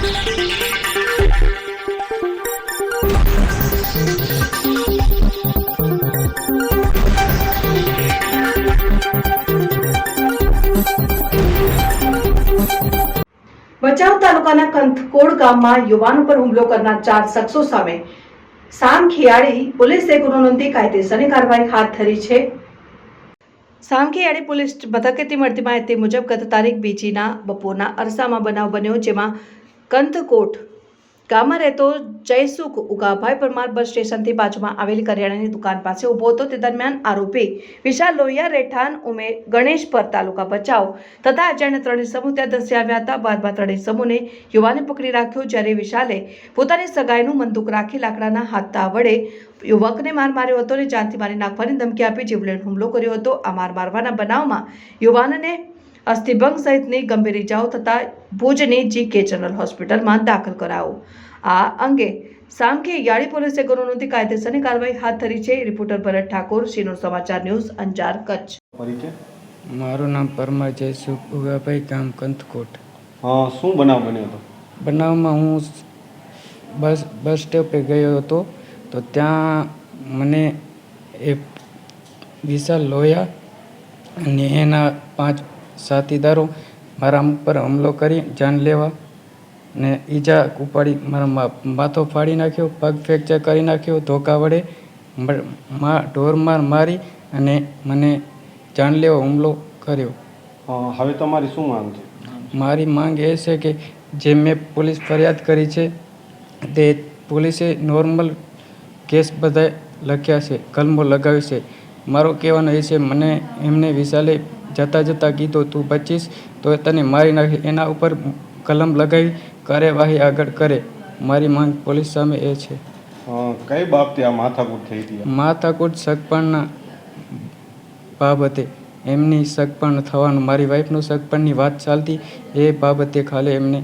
ભચાઉ તાલુકાના કંથકોડ ગામમાં યુવાન ઉપર હુમલો કરનાર 4 શખ્સો સામે સામખિયાળી પોલીસે ગુનો નોંધી કાયદેસરની કાર્યવાહી હાથ ધરી છે. સામખિયાળી પોલીસ મથકેથી મળતી માહિતી મુજબ ગત તારીખ 2 બપોરના અરસામાં બનાવ બન્યો, જેમાં કંથકોટ ગામમાં રહેતો જયસુખ ઉગાભાઈ પરમાર બસ સ્ટેશનથી બાજુમાં આવેલી કરિયાણાની દુકાન પાસે ઊભો હતો. તે દરમિયાન આરોપી વિશાલ લોહિયા રહેઠાણ ઉમેર ગણેશપર તાલુકા ભચાઉ તથા અજાણ્યા 3 સમૂહ ત્યાં ધસી આવ્યા હતા. બાદમાં 3 સમૂહને યુવાને પકડી રાખ્યો, જ્યારે વિશાલે પોતાની સગાઈનું બંદૂક રાખી લાકડાના હાથા વડે યુવકને માર માર્યો હતો અને જાનથી મારી નાખવાની ધમકી આપી જીવલેણ હુમલો કર્યો હતો. આ માર મારવાના બનાવમાં યુવાનને અસ્થિભંગ સહિતની ગંભીર ઇજાઓ થતા ભુજની GK જનરલ હોસ્પિટલમાં દાખલ કરાયો. આ અંગે સામખિયાળી પોલીસે ગુનો નોંધી કાયદેસરની કાર્યવાહી હાથ ધરી છે. રિપોર્ટર ભરત ઠાકોર, સિનોર સમાચાર ન્યૂઝ, અંજાર, કચ્છ. મારું નામ પરમાર જયસુખ ઉગાભાઈ, ગામ કંથકોટ. શું બનાવ બન્યો હતો? બનાવમાં હું બસ સ્ટેપે ગયો હતો, તો ત્યાં મને એ વિશાલ લોહિયા અને એના 5 સાથીદારો મારા ઉપર હુમલો કરી જાન લેવા ને ઈજા ઉપાડી મારા માથો ફાડી નાખ્યો, પગ ફ્રેક્ચર કરી નાખ્યો, ધોકા વડે ઢોરમાર મારી અને મને જાન લેવા હુમલો કર્યો. હવે તમારી શું માંગ છે? મારી માંગ એ છે કે જે મેં પોલીસ ફરિયાદ કરી છે તે પોલીસે નોર્મલ કેસ બધા લખ્યા છે, કલમો લગાવી છે. મારો કહેવાનો એ છે, મને એમને વિશાલે જતાં કીધું તું બચીશ તો તને મારી નાખી, એના ઉપર કલમ લગાવી કાર્યવાહી આગળ કરે. મારી માંગ પોલીસ સામે એ છે. કઈ બાબતે આ માથાકૂટ થઈ હતી? માથાકૂટ સગપણના બાબતે, એમની સગપણ થવાનું, મારી વાઈફનું સગપણની વાત ચાલતી, એ બાબતે ખાલી એમને